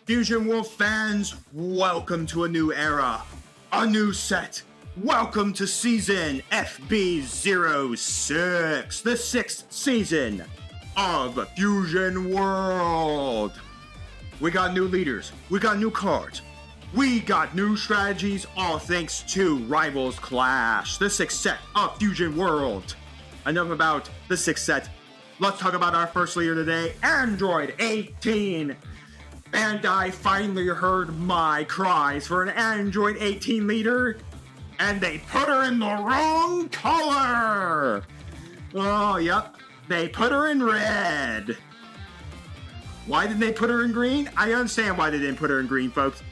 Fusion World fans, welcome to a new era, a new set. Welcome to season FB06, the 6th season of Fusion World. We got new leaders, we got new cards, we got new strategies, all thanks to Rivals Clash, the 6th set of Fusion World. Enough about the 6th set. Let's talk about our first leader today, Android 18. Bandai finally heard my cries for an Android 18 leader, and they put her in the wrong color! Oh, yep, they put her in red. Why did they put her in green? I understand why they didn't put her in green, folks.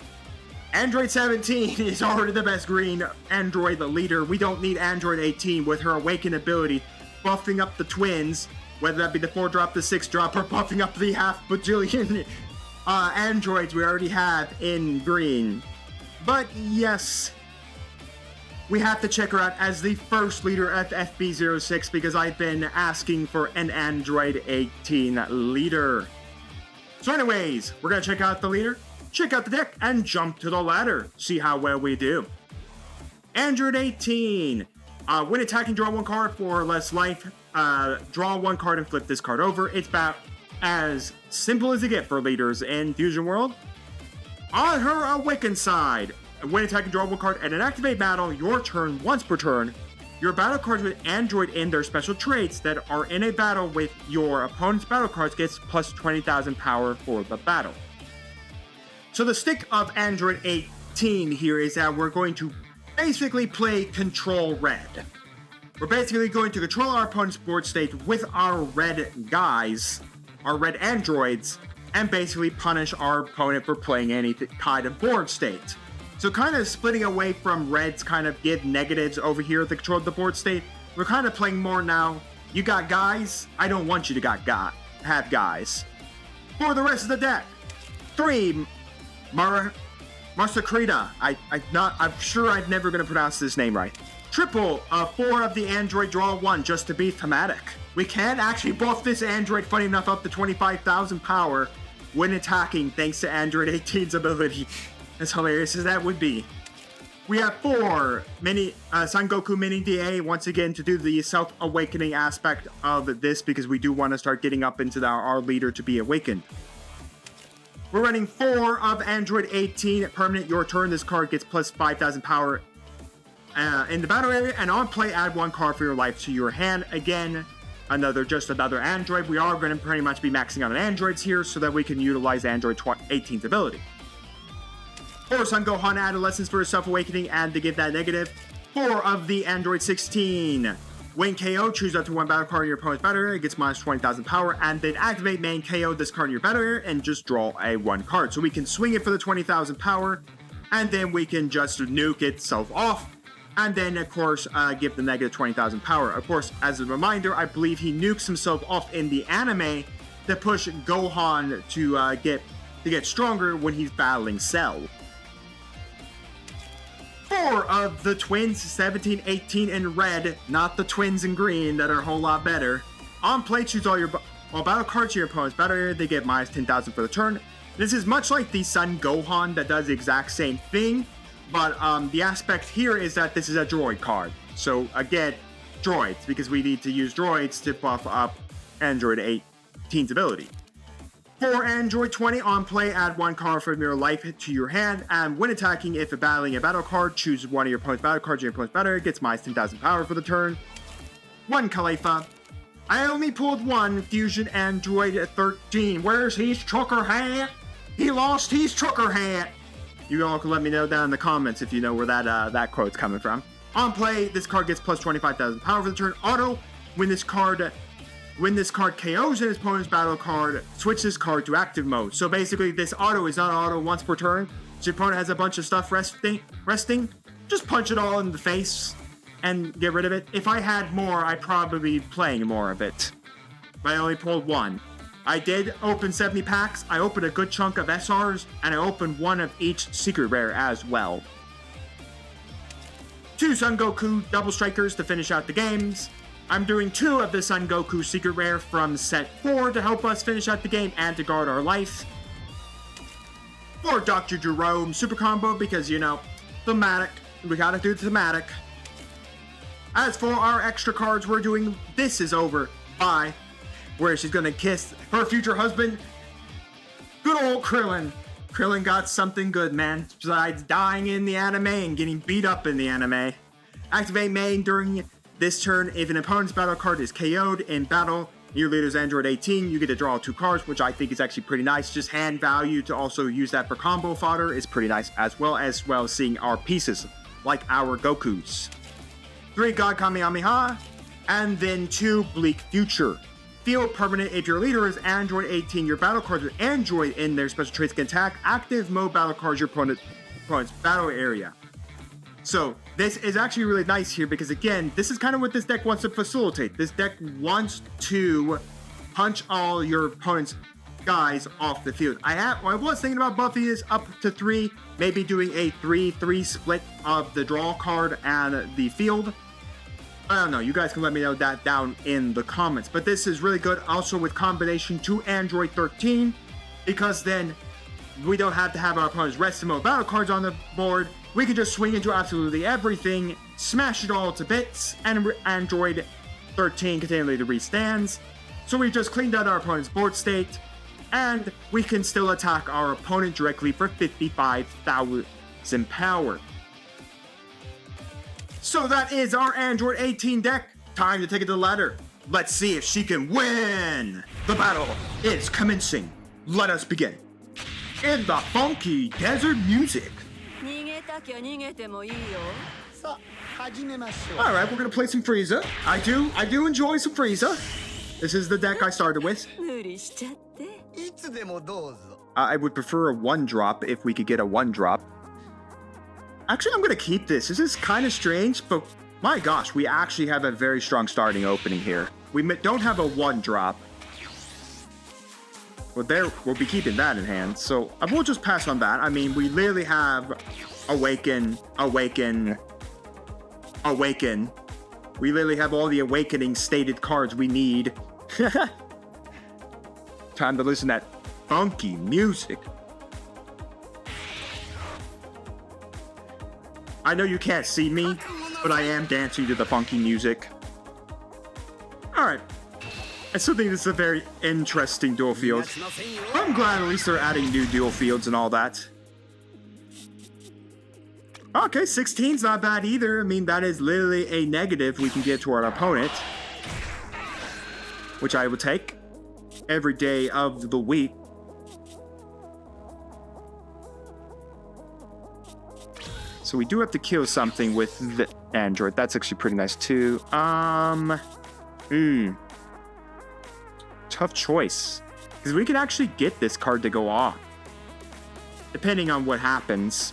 Android 17 is already the best green Android leader. We don't need Android 18 with her Awaken ability, buffing up the twins, whether that be the 4-drop, the 6-drop, or buffing up the half bajillion androids we already have in green. But yes, we have to check her out as the first leader at FB06 because I've been asking for an Android 18 leader. So anyways, we're going to check out the leader, check out the deck, and jump to the ladder. See how well we do. Android 18. When attacking, draw one card for less life. Draw one card and flip this card over. It's about as simple as it gets for leaders in Fusion World. On her Awaken side, when attacking, draw one card and an activate battle your turn once per turn. Your battle cards with Android in their special traits that are in a battle with your opponent's battle cards gets plus 20,000 power for the battle. So the stick of Android 18 here is that we're going to basically play Control Red. We're basically going to control our opponent's board state with our red guys, our red androids, and basically punish our opponent for playing any kind of board state. So kind of splitting away from reds kind of give negatives over here at the control of the board state. We're kind of playing more now. You got guys, I don't want you to have guys. For the rest of the deck, 3 Marsakrita. I'm sure I'm never going to pronounce this name right. Triple 4 of the android, draw 1 just to be thematic. We can actually buff this android, funny enough, up to 25,000 power when attacking thanks to Android 18's ability. As hilarious as that would be. We have 4 Son Goku Mini DA, once again to do the self-awakening aspect of this because we do want to start getting up into our leader to be awakened. We're running 4 of Android 18, permanent your turn. This card gets plus 5,000 power in the battle area, and on play, add 1 card for your life to your hand. Again, just another android. We are going to pretty much be maxing out on androids here so that we can utilize Android 18's ability. 4 Son Gohan Adolescence for his self-awakening and to give that negative. 4 of the Android 16. When KO, choose up to 1 battle card in your opponent's battle area, it gets minus 20,000 power, and then activate main KO this card in your battle area and just draw a 1 card. So we can swing it for the 20,000 power, and then we can just nuke itself off. And then, of course, give the negative 20,000 power. Of course, as a reminder, I believe he nukes himself off in the anime to push Gohan to get stronger when he's battling Cell. 4 of the twins, 17, 18 in red, not the twins in green that are a whole lot better. On play, choose all battle cards to your opponent's battle area. They get minus 10,000 for the turn. This is much like the Son Gohan that does the exact same thing. But the aspect here is that this is a droid card. So again, droids, because we need to use droids to buff up Android 18's ability. For Android 20, on play, add 1 card from your life to your hand. And when attacking, if battling a battle card, choose one of your opponent's battle cards in your opponent's battle area. Gets minus 10,000 power for the turn. 1 Khalifa. I only pulled 1 Fusion Android 13. Where's his trucker hat? He lost his trucker hat. You all can let me know down in the comments if you know where that quote's coming from. On play, this card gets plus 25,000 power for the turn. Auto, when this card KOs in his opponent's battle card, switch this card to active mode. So basically, this auto is not auto once per turn. So your opponent has a bunch of stuff resting. Just punch it all in the face and get rid of it. If I had more, I'd probably be playing more of it. But I only pulled 1. I did open 70 packs, I opened a good chunk of SRs, and I opened 1 of each secret rare as well. 2 Son Goku double strikers to finish out the games. I'm doing 2 of the Son Goku secret rare from set 4 to help us finish out the game and to guard our life. for Dr. Jerome super combo because, you know, thematic. We gotta do thematic. As for our extra cards, we're doing This Is Over by, where she's gonna kiss her future husband, good old Krillin. Krillin got something good, man, besides dying in the anime and getting beat up in the anime. Activate main during this turn. If an opponent's battle card is KO'd in battle, your leader's Android 18, you get to draw 2 cards, which I think is actually pretty nice. Just hand value to also use that for combo fodder is pretty nice, as well as seeing our pieces, like our Gokus. 3 God Kamehameha, and then 2 Bleak Future. Field permanent. If your leader is Android 18, your battle cards with Android in their special traits can attack active mode battle cards your opponent's battle area. So this is actually really nice here because, again, this is kind of what this deck wants to facilitate. This deck wants to punch all your opponent's guys off the field. I was thinking about buffing this up to 3, maybe doing a 3-3 split of the draw card and the field. I don't know, you guys can let me know that down in the comments. But this is really good also with combination to Android 13, because then we don't have to have our opponent's rest mode battle cards on the board. We can just swing into absolutely everything, smash it all to bits, and Android 13 continually to restands. So we just cleaned out our opponent's board state, and we can still attack our opponent directly for 55,000 power. So that is our Android 18 deck. Time to take it to the ladder. Let's see if she can win. The battle is commencing. Let us begin. In the funky desert music. Alright, we're gonna play some Frieza. I do enjoy some Frieza. This is the deck I started with. I would prefer a 1-drop if we could get a 1-drop. Actually, I'm gonna keep this. This is kind of strange, but my gosh, we actually have a very strong starting opening here. We don't have a 1-drop. Well, we'll be keeping that in hand, so I will just pass on that. I mean, we literally have Awaken. We literally have all the Awakening stated cards we need. Time to listen to that funky music. I know you can't see me, but I am dancing to the funky music. Alright. I still think this is a very interesting dual field. I'm glad at least they're adding new dual fields and all that. Okay, 16's not bad either. I mean, that is literally a negative we can get to our opponent, which I will take every day of the week. So we do have to kill something with the Android. That's actually pretty nice too. Tough choice. Because we can actually get this card to go off, depending on what happens.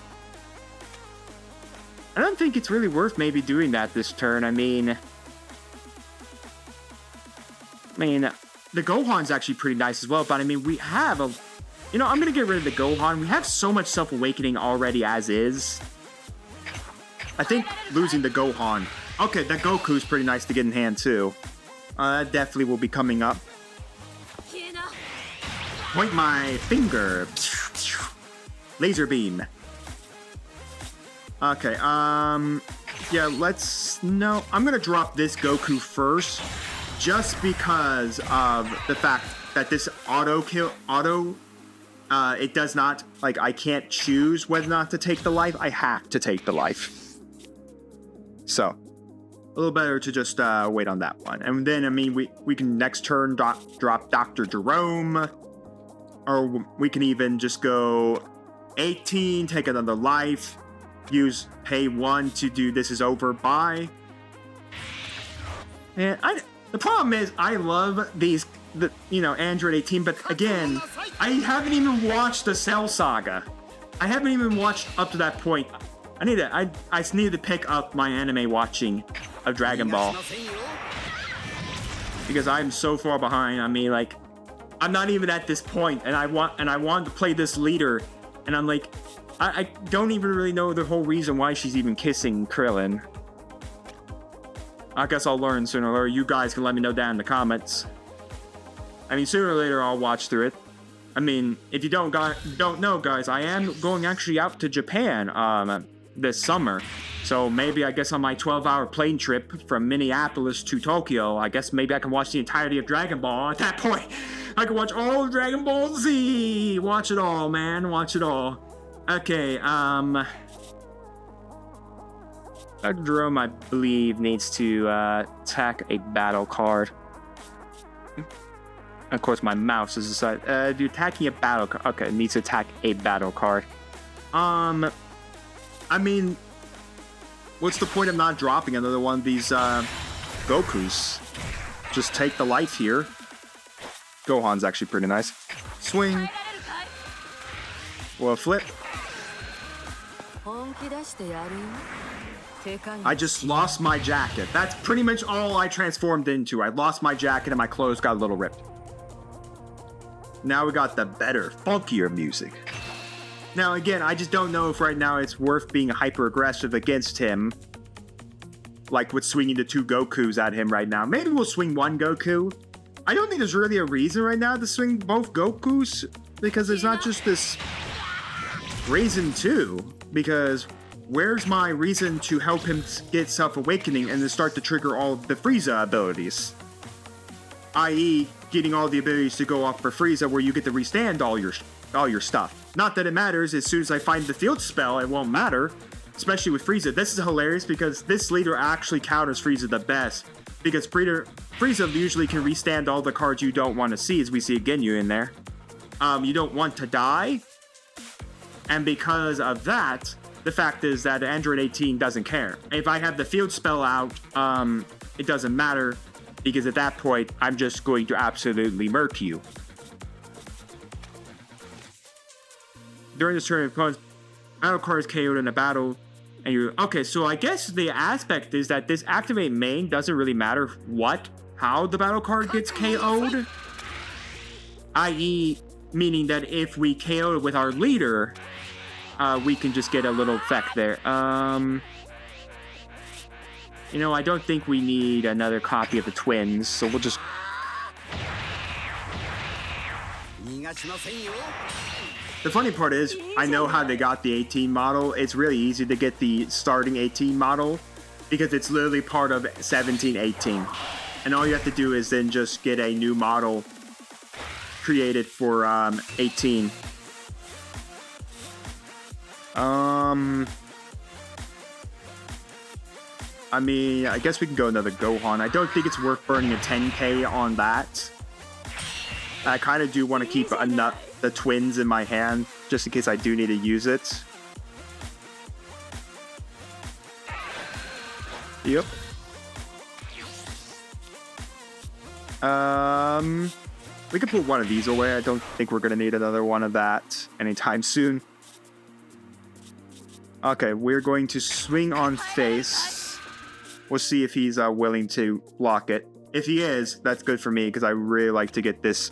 I don't think it's really worth maybe doing that this turn. I mean, the Gohan's actually pretty nice as well, but I mean, we have a... You know, I'm going to get rid of the Gohan. We have so much self-awakening already as is. I think losing the Gohan... Okay, that Goku's pretty nice to get in hand too. That definitely will be coming up. Point my finger. Laser beam. Okay, yeah, no, I'm gonna drop this Goku first, just because of the fact that this it does not, like, I can't choose whether or not to take the life. I have to take the life. So, a little better to just wait on that one. And then, I mean, we can next turn drop Dr. Jerome, or we can even just go 18, take another life, use pay 1 to do This Is Over by. And the problem is, I love these, Android 18, but again, I haven't even watched the Cell Saga. I haven't even watched up to that point. I need to pick up my anime watching of Dragon Ball, because I'm so far behind. I mean, like, I'm not even at this point, and I want to play this leader, and I'm like, I don't even really know the whole reason why she's even kissing Krillin. I guess I'll learn sooner or later. You guys can let me know down in the comments. I mean, sooner or later I'll watch through it. I mean, if you don't know, guys, I am going actually out to Japan this summer. So maybe I guess on my 12-hour plane trip from Minneapolis to Tokyo, I guess maybe I can watch the entirety of Dragon Ball. At that point, I can watch all of Dragon Ball Z. Watch it all, man. Watch it all. Okay, Dr. Jerome, I believe, needs to attack a battle card. Of course, my mouse is decided. Dude, attacking a battle card. Okay, it needs to attack a battle card. I mean, what's the point of not dropping another one of these Gokus? Just take the life here. Gohan's actually pretty nice. Swing. Well, flip. I just lost my jacket. That's pretty much all I transformed into. I lost my jacket and my clothes got a little ripped. Now we got the better, funkier music. Now again, I just don't know if right now it's worth being hyper aggressive against him. Like with swinging the 2 Gokus at him right now. Maybe we'll swing 1 Goku. I don't think there's really a reason right now to swing both Gokus. Because there's not just this reason to. Because where's my reason to help him get self-awakening and then start to trigger all of the Frieza abilities? I.e., getting all the abilities to go off for Frieza where you get to restand all your stuff. Not that it matters, as soon as I find the field spell, it won't matter. Especially with Frieza. This is hilarious because this leader actually counters Frieza the best. Because Frieza usually can restand all the cards you don't want to see, as we see a Ginyu in there. You don't want to die. And because of that, the fact is that Android 18 doesn't care. If I have the field spell out, it doesn't matter. Because at that point, I'm just going to absolutely murk you. During this turn, opponent's battle card is KO'd in a battle. And you're okay, so I guess the aspect is that this activate main doesn't really matter how the battle card gets KO'd. I.e., meaning that if we KO with our leader, we can just get a little effect there. You know, I don't think we need another copy of the twins, so we'll just... The funny part is, I know how they got the 18 model. It's really easy to get the starting 18 model because it's literally part of 17, 18. And all you have to do is then just get a new model created for 18. I mean, I guess we can go another Gohan. I don't think it's worth burning a 10k on that. I kind of do want to keep the twins in my hand, just in case I do need to use it. Yep. We could put one of these away. I don't think we're going to need another one of that anytime soon. Okay, we're going to swing on face. We'll see if he's willing to block it. If he is, that's good for me, because I really like to get this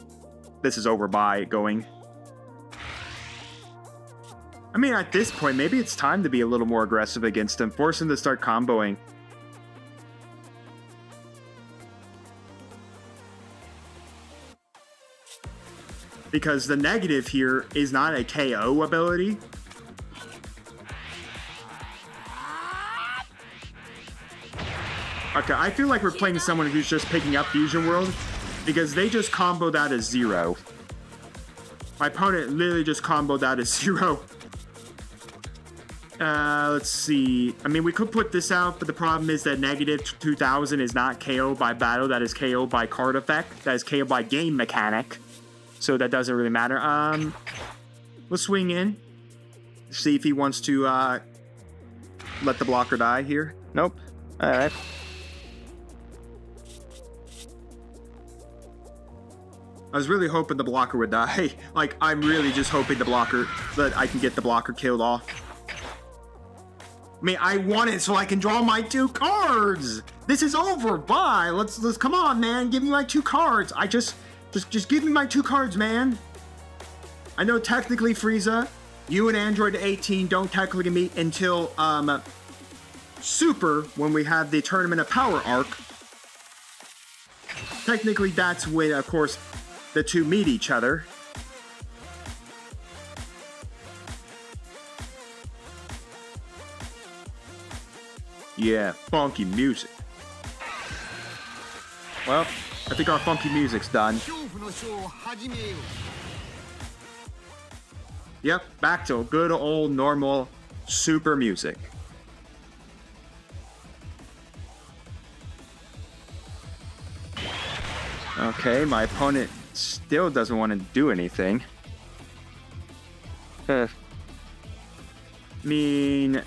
is over by going. I mean, at this point, maybe it's time to be a little more aggressive against him. Force him to start comboing. Because the negative here is not a KO ability. Okay, I feel like we're playing someone who's just picking up Fusion World because they just comboed that as 0. My opponent literally just comboed that as 0. Let's see. I mean, we could put this out, but the problem is that negative 2000 is not KO by battle. That is KO by card effect. That is KO by game mechanic. So that doesn't really matter. We'll swing in. See if he wants to let the blocker die here. Nope. Alright. I was really hoping the blocker would die. Like, I'm really just hoping that I can get the blocker killed off. I mean, I want it so I can draw my 2 cards. This is over. Bye. Let's come on, man. Give me my 2 cards. Just give me my 2 cards, man. I know technically, Frieza, you and Android 18 don't technically meet until Super, when we have the Tournament of Power arc. Technically, that's when, of course, the 2 meet each other. Yeah, funky music. Well, I think our funky music's done. Yep, back to good old normal super music. Okay, my opponent still doesn't want to do anything. I mean,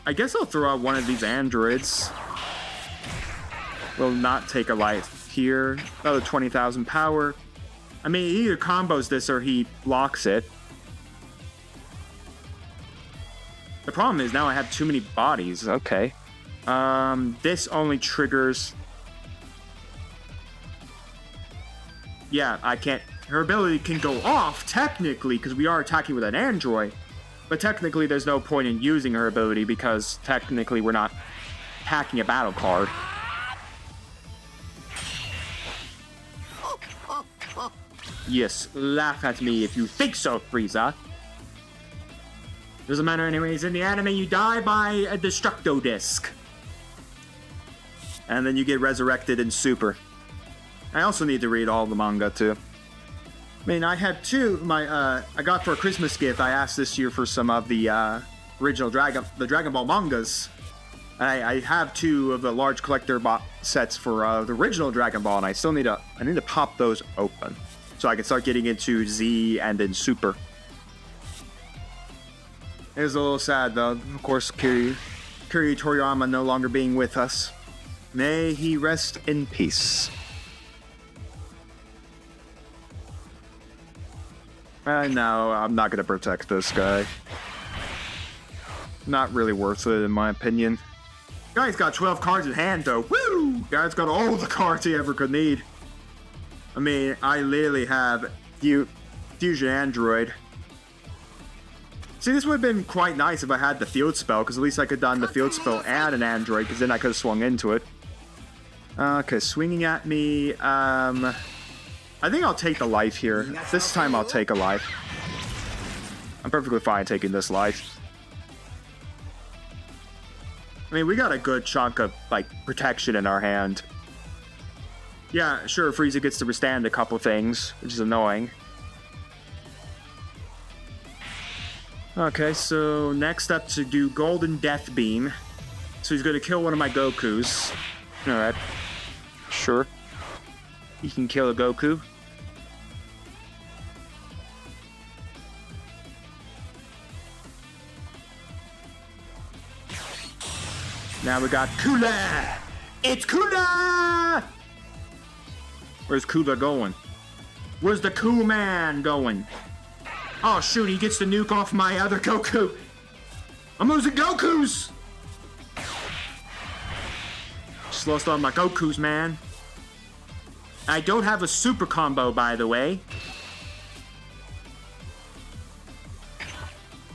I guess I'll throw out one of these androids. Will not take a life here. Another 20,000 power. I mean, he either combos this or he blocks it. The problem is now I have too many bodies. Okay. This only triggers... Yeah, I can't... Her ability can go off, technically, because we are attacking with an android. But technically, there's no point in using her ability because technically we're not hacking a battle card. Yes, laugh at me if you think so, Frieza. Doesn't matter anyways, in the anime you die by a Destructo Disc. And then you get resurrected in Super. I also need to read all the manga too. I mean, I had two, I got for a Christmas gift, I asked this year for some of the original Dragon Ball mangas. I have two of the large collector sets for the original Dragon Ball, and I still need to pop those open. So I can start getting into Z and then Super. It was a little sad though, of course, Kiri Toriyama no longer being with us. May he rest in peace. No, I'm not gonna protect this guy. Not really worth it in my opinion. Guy's got 12 cards in hand though. Woo! Guy's got all the cards he ever could need. I mean, I literally have Fusion Android. See, this would have been quite nice if I had the field spell, because at least I could have done the field spell and an android, because then I could have swung into it. Okay, swinging at me. I think I'll take the life here. This time I'll take a life. I'm perfectly fine taking this life. I mean, we got a good chunk of, like, protection in our hand. Yeah, sure, Frieza gets to withstand a couple things, which is annoying. Okay, so next up to do Golden Death Beam. So he's going to kill one of my Gokus. Alright. Sure. He can kill a Goku. Now we got Cooler! It's Cooler! Where's Cooler going? Where's the cool man going? Oh shoot, he gets the nuke off my other Goku. I'm losing Gokus! Just lost all my Gokus, man. I don't have a super combo, by the way.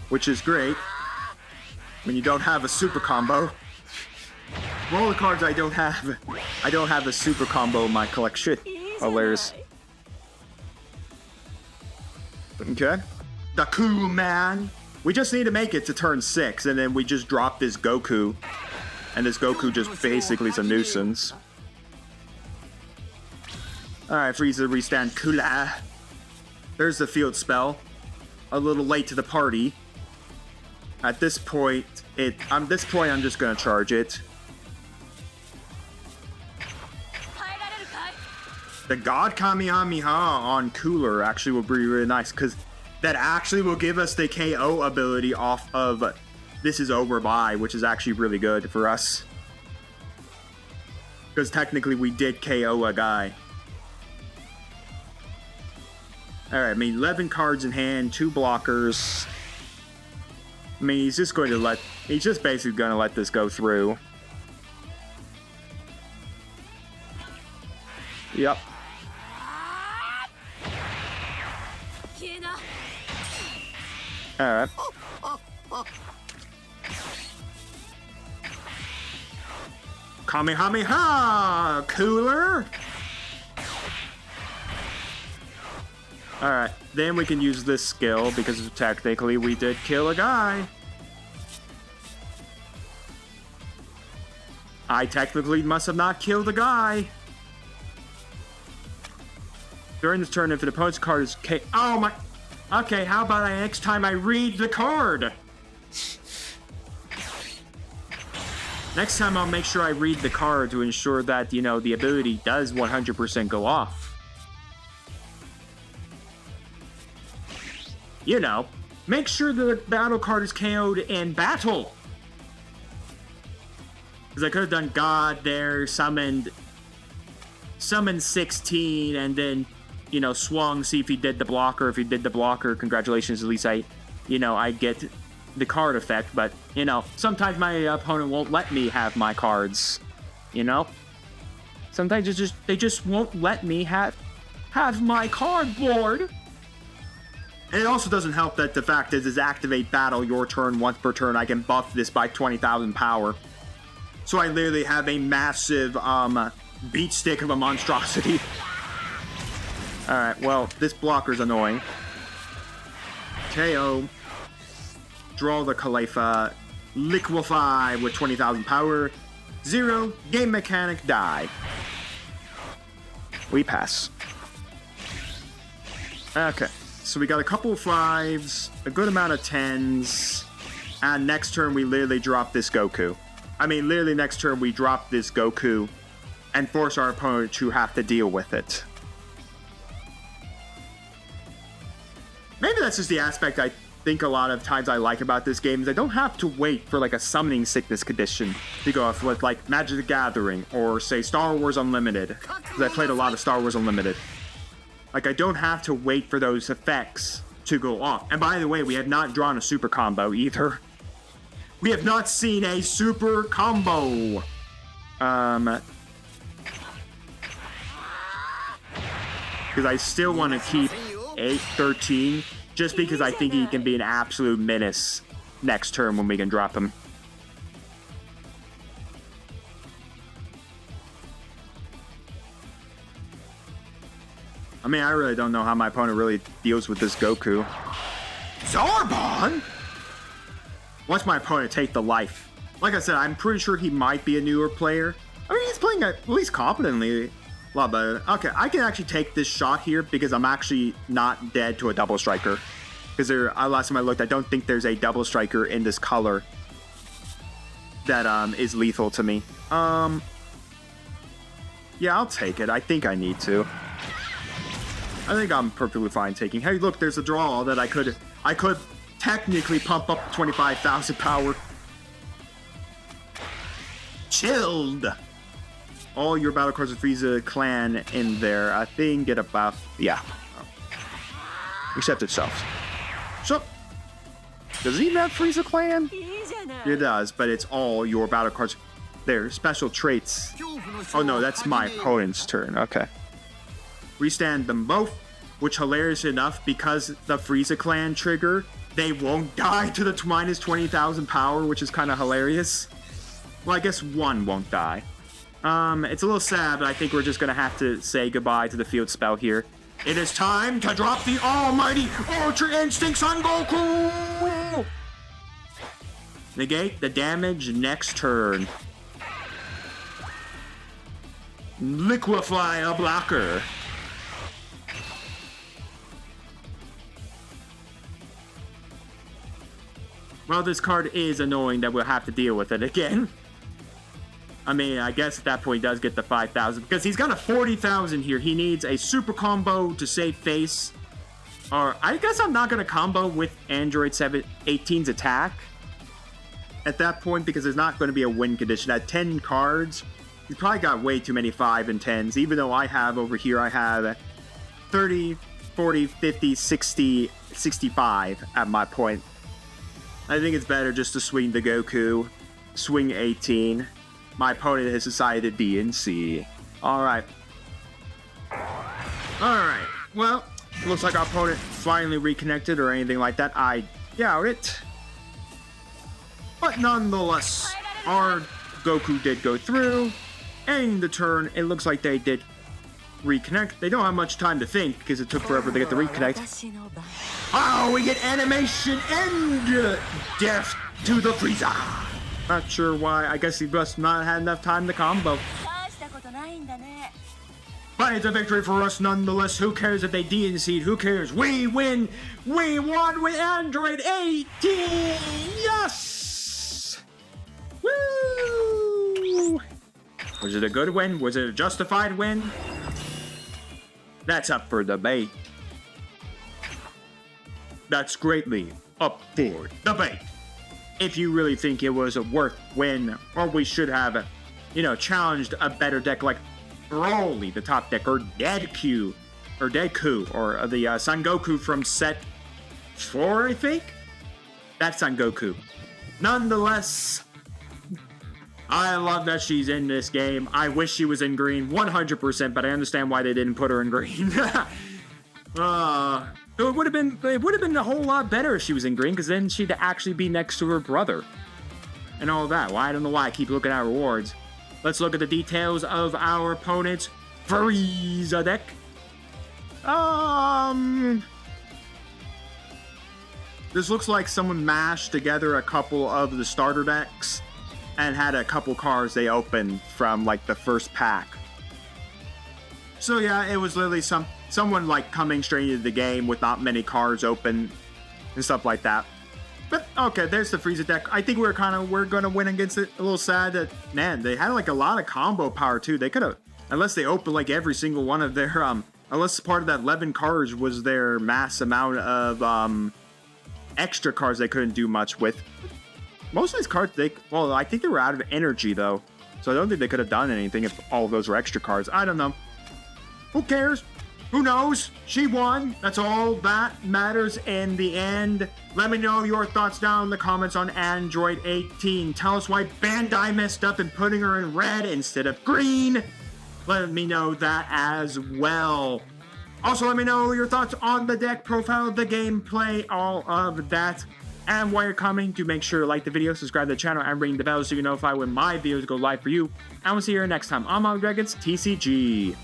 Which is great. When you don't have a super combo. Of all the cards I don't have a super combo in my collection. Hilarious. Okay. The cool man. We just need to make it to turn 6, and then we just drop this Goku. And this Goku just basically is a nuisance. Alright, Frieza, restand Cooler. There's the field spell. A little late to the party. At this point, I'm just gonna charge it. The God Kamehameha on Cooler actually will be really nice, because that actually will give us the KO ability off of This Is Over By, which is actually really good for us. Because technically we did KO a guy. Alright, I mean 11 cards in hand, 2 blockers. I mean, he's just basically gonna let this go through. Yep. Alright. Kamehameha! Cooler! Alright, then we can use this skill because technically we did kill a guy. I technically must have not killed the guy. During this turn, if an opponent's card is K... Oh my... Okay, how about next time I read the card? Next time I'll make sure I read the card to ensure that, you know, the ability does 100% go off. You know, make sure the battle card is KO'd in battle. Because I could have done God there, summoned 16, and then, you know, swung, see if he did the blocker. If he did the blocker, congratulations, at least I get the card effect. But, you know, sometimes my opponent won't let me have my cards, you know? Sometimes they just won't let me have my card board. And it also doesn't help that the fact is activate battle your turn once per turn. I can buff this by 20,000 power. So I literally have a massive beat stick of a monstrosity. Alright, well, this blocker's annoying. KO. Draw the Khalifa. Liquefy with 20,000 power. 0. Game mechanic die. We pass. Okay. So we got a couple of 5s, a good amount of 10s, and next turn we literally drop this Goku. I mean, literally next turn we drop this Goku and force our opponent to have to deal with it. Maybe that's just the aspect I think a lot of times I like about this game is I don't have to wait for like a summoning sickness condition to go off with like Magic the Gathering or say Star Wars Unlimited, because I played a lot of Star Wars Unlimited. Like, I don't have to wait for those effects to go off. And by the way, we have not drawn a super combo either. We have not seen a super combo. Because I still want to keep 8-13, just because I think he can be an absolute menace next turn when we can drop him. I mean, I really don't know how my opponent really deals with this Goku. Zarbon? Watch my opponent take the life. Like I said, I'm pretty sure he might be a newer player. I mean, he's playing at least competently. A lot better. Okay, I can actually take this shot here because I'm actually not dead to a double striker. Because last time I looked, I don't think there's a double striker in this color that is lethal to me. Yeah, I'll take it. I think I need to. I think I'm perfectly fine taking. Hey, look, there's a draw that I could technically pump up 25,000 power. Chilled. All your battle cards with Frieza clan in there. I think get a buff. Yeah. Except itself. So, does it even have Frieza clan? It does, but it's all your battle cards. There, special traits. Oh no, that's my opponent's turn. Okay. Restand them both, which hilarious enough, because the Frieza clan trigger, they won't die to the minus 20,000 power, which is kind of hilarious. Well, I guess one won't die. It's a little sad, but I think we're just gonna have to say goodbye to the field spell here. It is time to drop the almighty Ultra Instinct Son Goku! Negate the damage next turn. Liquefy a blocker. Well, this card is annoying that we'll have to deal with it again. I mean, I guess at that point he does get the 5,000 because he's got a 40,000 here. He needs a super combo to save face. Or I guess I'm not going to combo with Android 18's attack at that point because there's not going to be a win condition. At 10 cards, he's probably got way too many 5 and 10s, even though I have over here, I have 30, 40, 50, 60, 65 at my point. I think it's better just to swing the Goku, swing 18. My opponent has decided D and C. Alright. Alright. Well, looks like our opponent finally reconnected or anything like that. I doubt it. But nonetheless, our Goku did go through. Ending the turn, it looks like they did reconnect. They don't have much time to think because it took forever to get the reconnect. Oh, we get animation and death to the Frieza. Not sure why. I guess he must not had enough time to combo. But it's a victory for us nonetheless. Who cares if they DNC'd? Who cares? We win! We won with Android 18! Yes! Woo! Was it a good win? Was it a justified win? That's up for debate. That's greatly up for debate. If you really think it was a worth win, or we should have, challenged a better deck like Broly, the top deck, or Deku, or the Son Goku from set 4, I think? That's Son Goku. Nonetheless, I love that she's in this game. I wish she was in green, 100%, but I understand why they didn't put her in green. It would have been a whole lot better if she was in green, because then she'd actually be next to her brother. And all that. Well, I don't know why I keep looking at rewards. Let's look at the details of our opponent's Frieza deck. This looks like someone mashed together a couple of the starter decks and had a couple cards they opened from like the first pack. So yeah, it was literally someone like coming straight into the game with not many cards open and stuff like that. But okay, there's the Frieza deck. I think we're gonna win against it. A little sad that, man, they had like a lot of combo power too. They could have, unless they opened like every single one of their unless part of that 11 cards was their mass amount of extra cards they couldn't do much with. Most of these cards, I think they were out of energy though, so I don't think they could have done anything if all of those were extra cards. I don't know. Who cares? Who knows? She won. That's all that matters in the end. Let me know your thoughts down in the comments on Android 18. Tell us why Bandai messed up in putting her in red instead of green. Let me know that as well. Also, let me know your thoughts on the deck profile, the gameplay, all of that. And while you're commenting, do make sure to like the video, subscribe to the channel, and ring the bell so you're notified when my videos go live for you. And we'll see you here next time. I'm 𝐒𝐓𝐀𝐘, TCG.